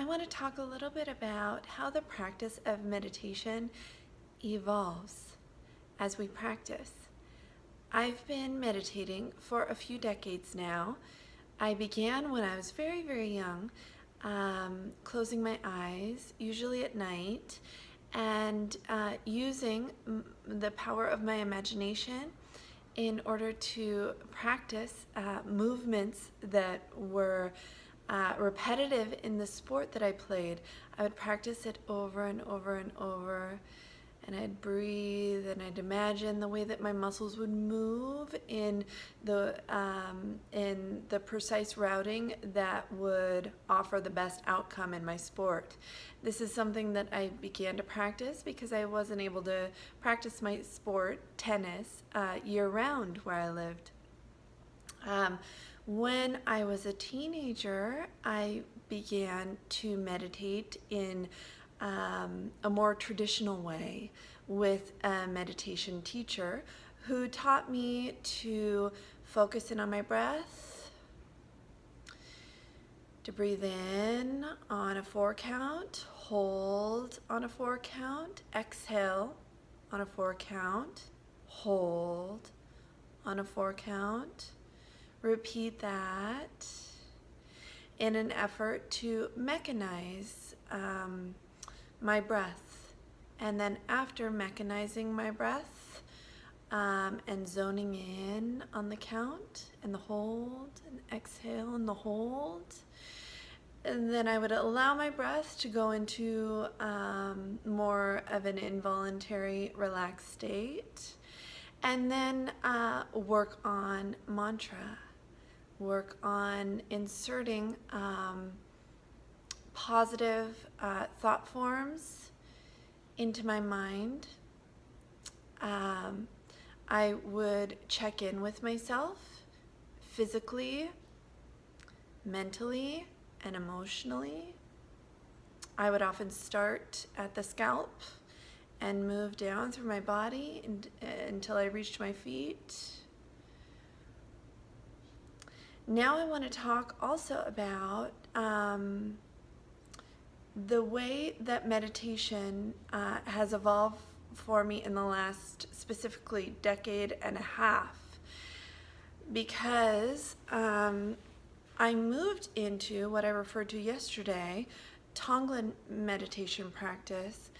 want to talk a little bit about how the practice of meditation evolves as we practice. I've been meditating for a few decades now. I began when I was very, very young, closing my eyes, usually at night, and using the power of my imagination in order to practice movements that were repetitive in the sport that I played. I would practice it over and over and over, and I'd breathe and I'd imagine the way that my muscles would move in the precise routing that would offer the best outcome in my sport. This is something that I began to practice because I wasn't able to practice my sport, tennis, year-round where I lived. When I was a teenager, I began to meditate in a more traditional way with a meditation teacher who taught me to focus in on my breath, to breathe in on a 4 count, hold on a 4 count, exhale on a 4 count, hold on a 4 count. Repeat that in an effort to mechanize my breath. And then after mechanizing my breath and zoning in on the count and the hold and exhale and the hold, and then I would allow my breath to go into more of an involuntary relaxed state, and then work on mantra. Work on inserting positive thought forms into my mind. I would check in with myself physically, mentally, and emotionally. I would often start at the scalp and move down through my body until I reached my feet. Now I want to talk also about the way that meditation has evolved for me in the last specifically decade and a half, because I moved into what I referred to yesterday, Tonglen meditation practice,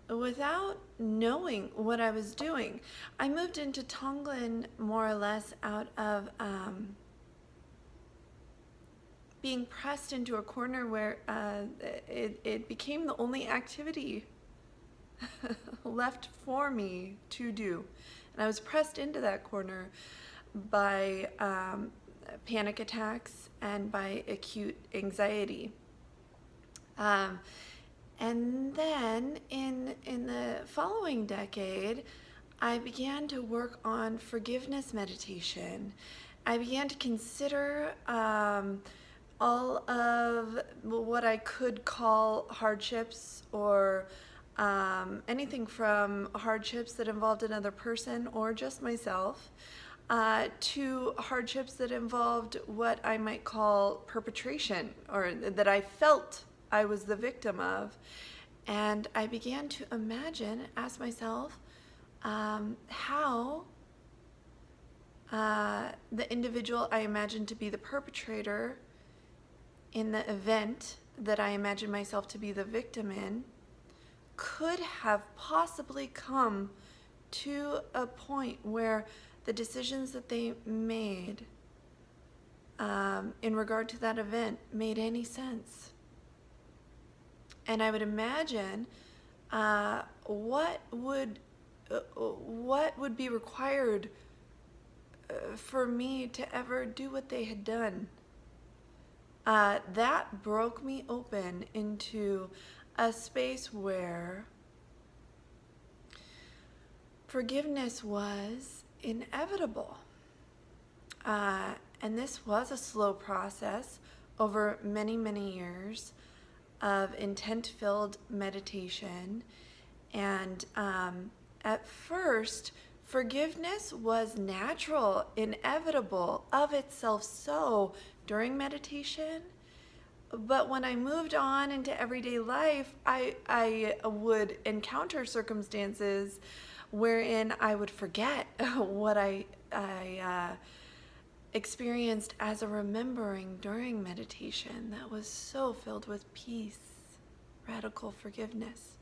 without knowing what I was doing. I moved into Tonglen more or less out of being pressed into a corner where it became the only activity left for me to do. And I was pressed into that corner by panic attacks and by acute anxiety. And then in the following decade, I began to work on forgiveness meditation. I began to consider all of what I could call hardships, or anything from hardships that involved another person or just myself, to hardships that involved what I might call perpetration, or that I felt I was the victim of. And I began to imagine, ask myself, how the individual I imagined to be the perpetrator in the event that I imagined myself to be the victim in could have possibly come to a point where the decisions that they made in regard to that event made any sense. And I would imagine what would be required for me to ever do what they had done. That broke me open into a space where forgiveness was inevitable. And this was a slow process over many, many years of intent-filled meditation. And at first, forgiveness was natural, inevitable, of itself so during meditation, But when I moved on into everyday life, I would encounter circumstances wherein I would forget what I experienced as a remembering during meditation that was so filled with peace, radical forgiveness.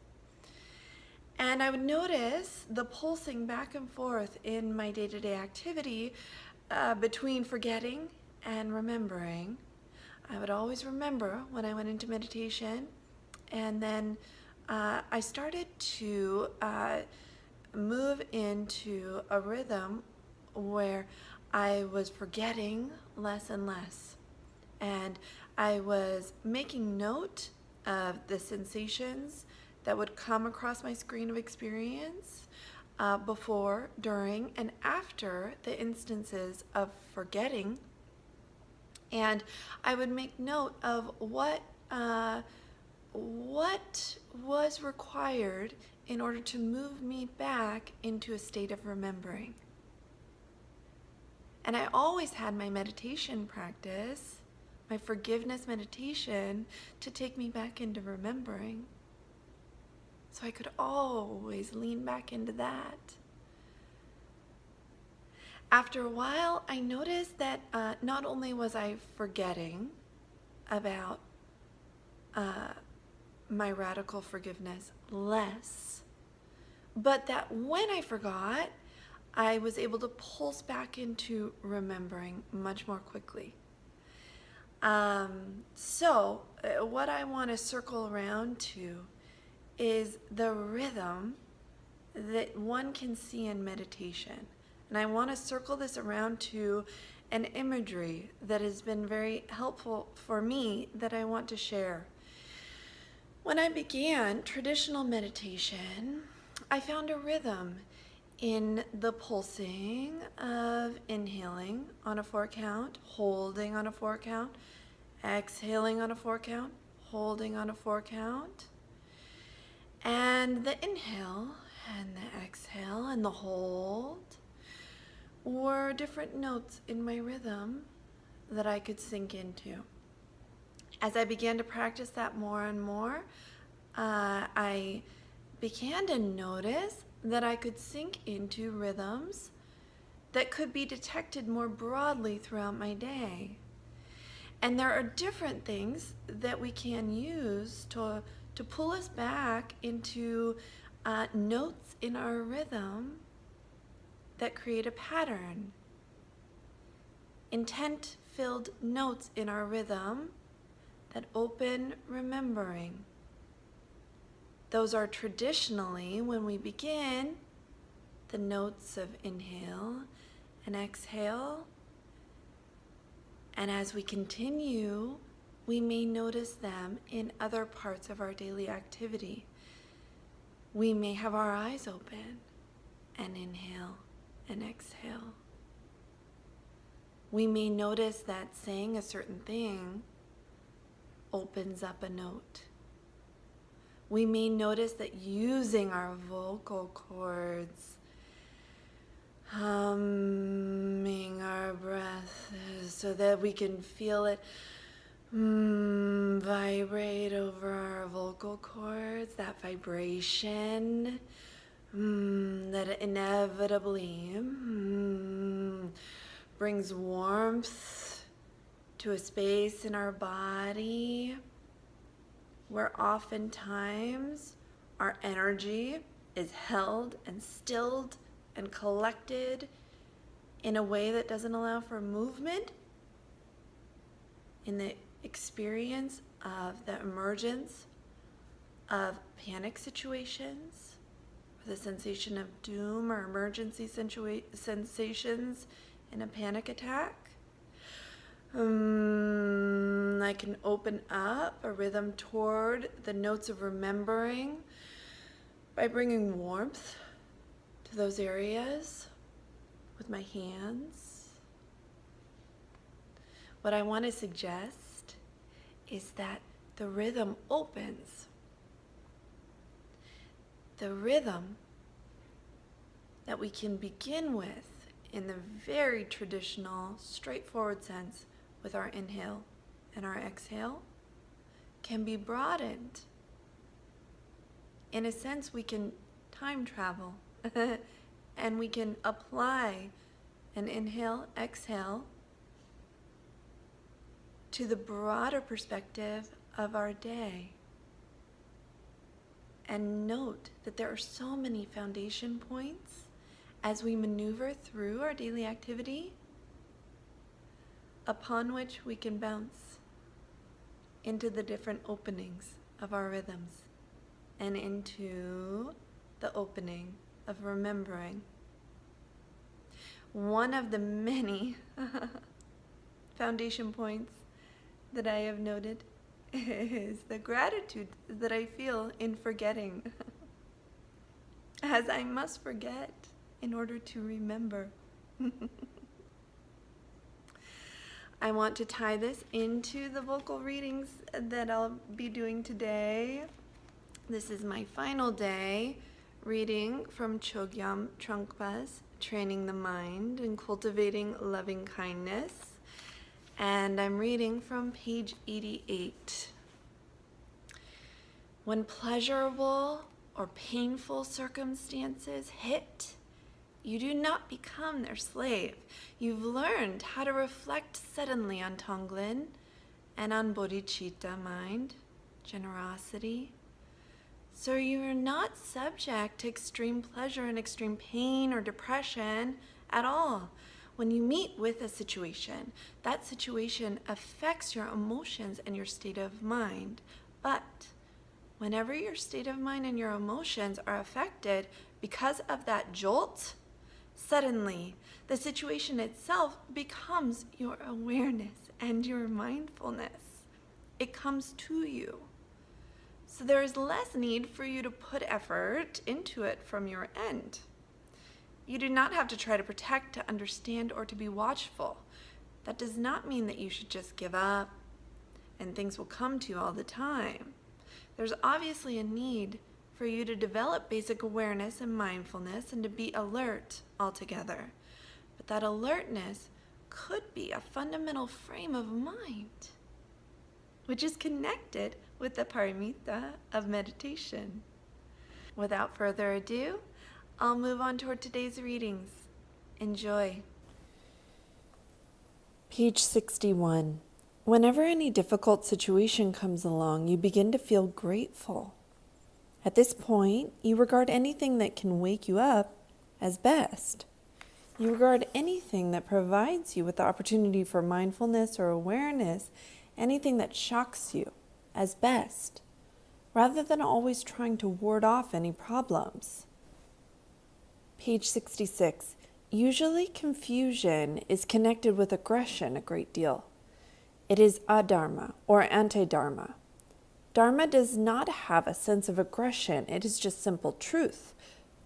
And I would notice the pulsing back and forth in my day-to-day activity between forgetting and remembering. I would always remember when I went into meditation, and then I started to move into a rhythm where I was forgetting less and less, and I was making note of the sensations that would come across my screen of experience before, during, and after the instances of forgetting. And I would make note of what was required in order to move me back into a state of remembering. And I always had my meditation practice, my forgiveness meditation, to take me back into remembering. So I could always lean back into that. After a while, I noticed that not only was I forgetting about my radical forgiveness less, but that when I forgot, I was able to pulse back into remembering much more quickly. So what I want to circle around to is the rhythm that one can see in meditation. And I want to circle this around to an imagery that has been very helpful for me that I want to share. When I began traditional meditation, I found a rhythm in the pulsing of inhaling on a 4 count, holding on a 4 count, exhaling on a 4 count, holding on a 4 count. And the inhale and the exhale and the hold were different notes in my rhythm that I could sink into. As I began to practice that more and more, I began to notice that I could sink into rhythms that could be detected more broadly throughout my day. And there are different things that we can use to pull us back into notes in our rhythm that create a pattern. Intent-filled notes in our rhythm that open remembering. Those are traditionally, when we begin, the notes of inhale and exhale. And as we continue, we may notice them in other parts of our daily activity. We may have our eyes open and inhale and exhale. We may notice that saying a certain thing opens up a note. We may notice that using our vocal cords, humming our breath so that we can feel it vibrate over our vocal cords, that vibration that inevitably brings warmth to a space in our body where oftentimes our energy is held and stilled and collected in a way that doesn't allow for movement in the experience of the emergence of panic situations, or the sensation of doom or emergency sensations in a panic attack. I can open up a rhythm toward the notes of remembering by bringing warmth to those areas with my hands. What I want to suggest is that the rhythm opens. The rhythm that we can begin with in the very traditional, straightforward sense with our inhale and our exhale can be broadened. In a sense, we can time travel and we can apply an inhale, exhale to the broader perspective of our day. And note that there are so many foundation points as we maneuver through our daily activity upon which we can bounce into the different openings of our rhythms and into the opening of remembering. One of the many foundation points that I have noted is the gratitude that I feel in forgetting, as I must forget in order to remember. I want to tie this into the vocal readings that I'll be doing today. This is my final day reading from Chogyam Trungpa's Training the Mind and Cultivating Loving Kindness. And I'm reading from page 88. When pleasurable or painful circumstances hit, you do not become their slave. You've learned how to reflect suddenly on Tonglen and on bodhicitta mind, generosity. So you are not subject to extreme pleasure and extreme pain or depression at all. When you meet with a situation, that situation affects your emotions and your state of mind. But whenever your state of mind and your emotions are affected because of that jolt, suddenly the situation itself becomes your awareness and your mindfulness. It comes to you. So there is less need for you to put effort into it from your end. You do not have to try to protect, to understand, or to be watchful. That does not mean that you should just give up and things will come to you all the time. There's obviously a need for you to develop basic awareness and mindfulness and to be alert altogether. But that alertness could be a fundamental frame of mind, which is connected with the paramita of meditation. Without further ado, I'll move on toward today's readings. Enjoy. Page 61. Whenever any difficult situation comes along, you begin to feel grateful. At this point, you regard anything that can wake you up as best. You regard anything that provides you with the opportunity for mindfulness or awareness, anything that shocks you, as best, rather than always trying to ward off any problems. Page 66. Usually confusion is connected with aggression a great deal. It is adharma or anti-dharma. Dharma does not have a sense of aggression, it is just simple truth.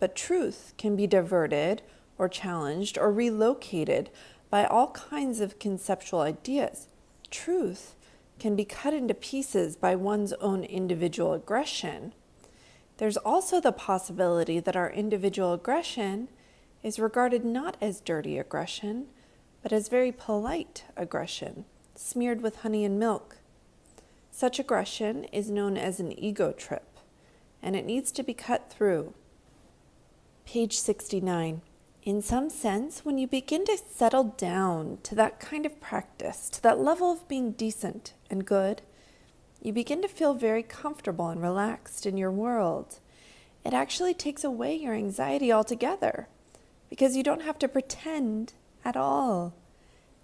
But truth can be diverted or challenged or relocated by all kinds of conceptual ideas. Truth can be cut into pieces by one's own individual aggression. There's also the possibility that our individual aggression is regarded not as dirty aggression, but as very polite aggression, smeared with honey and milk. Such aggression is known as an ego trip, and it needs to be cut through. Page 69. In some sense, when you begin to settle down to that kind of practice, to that level of being decent and good, you begin to feel very comfortable and relaxed in your world. It actually takes away your anxiety altogether, because you don't have to pretend at all.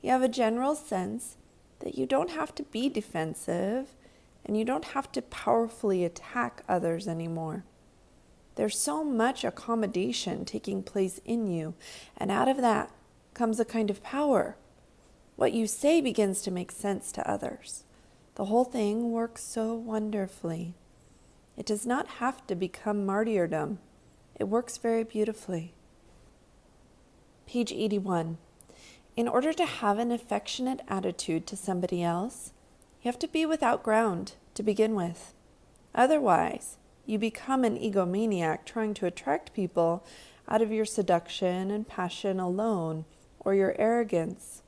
You have a general sense that you don't have to be defensive, and you don't have to powerfully attack others anymore. There's so much accommodation taking place in you, and out of that comes a kind of power. What you say begins to make sense to others. The whole thing works so wonderfully. It does not have to become martyrdom. It works very beautifully. Page 81. In order to have an affectionate attitude to somebody else, you have to be without ground to begin with. Otherwise, you become an egomaniac trying to attract people out of your seduction and passion alone or your arrogance.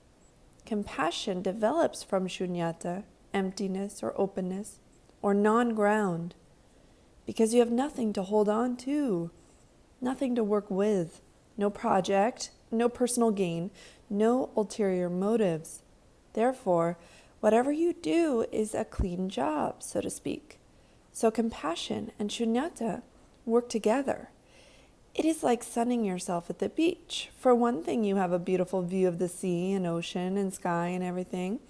Compassion develops from shunyata, emptiness or openness, or non-ground, because you have nothing to hold on to, nothing to work with, no project, no personal gain, no ulterior motives. Therefore, whatever you do is a clean job, so to speak. So compassion and shunyata work together. It is like sunning yourself at the beach. For one thing, you have a beautiful view of the sea and ocean and sky and everything.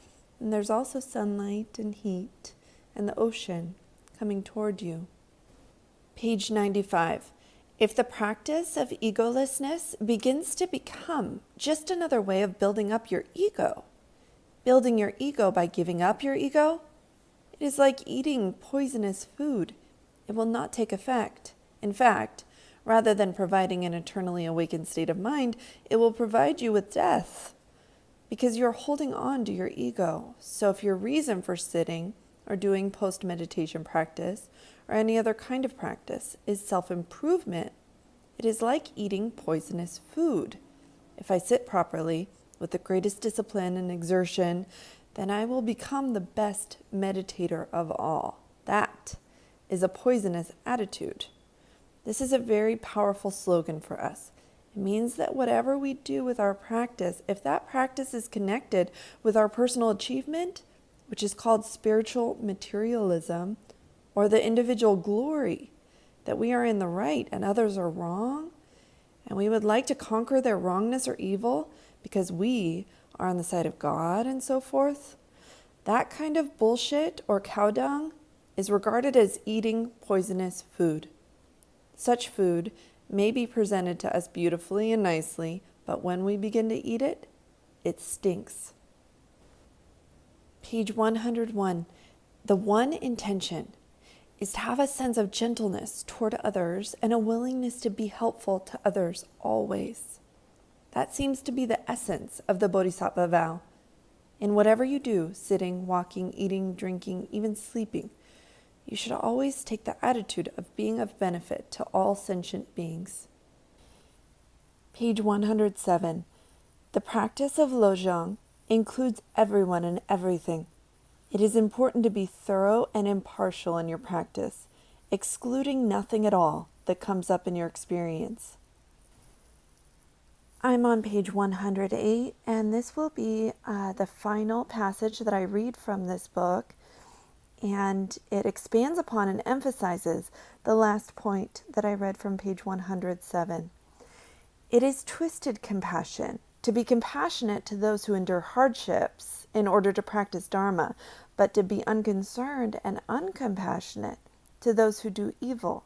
And there's also sunlight and heat and the ocean coming toward you. Page 95. If the practice of egolessness begins to become just another way of building up your ego by giving up your ego, it is like eating poisonous food. It will not take effect. In fact, rather than providing an eternally awakened state of mind, it will provide you with death, because you're holding on to your ego. So if your reason for sitting or doing post-meditation practice or any other kind of practice is self-improvement, it is like eating poisonous food. If I sit properly, with the greatest discipline and exertion, then I will become the best meditator of all. That is a poisonous attitude. This is a very powerful slogan for us. It means that whatever we do with our practice, if that practice is connected with our personal achievement, which is called spiritual materialism, or the individual glory, that we are in the right and others are wrong, and we would like to conquer their wrongness or evil because we are on the side of God and so forth, that kind of bullshit or cow dung is regarded as eating poisonous food. Such food may be presented to us beautifully and nicely, but when we begin to eat it, it stinks. Page 101. The one intention is to have a sense of gentleness toward others and a willingness to be helpful to others always. That seems to be the essence of the Bodhisattva vow. In whatever you do, sitting, walking, eating, drinking, even sleeping, you should always take the attitude of being of benefit to all sentient beings. Page 107. The practice of Lojong includes everyone and everything. It is important to be thorough and impartial in your practice, excluding nothing at all that comes up in your experience. I'm on page 108, and this will be the final passage that I read from this book, and it expands upon and emphasizes the last point that I read from page 107. It is twisted compassion to be compassionate to those who endure hardships in order to practice Dharma, but to be unconcerned and uncompassionate to those who do evil.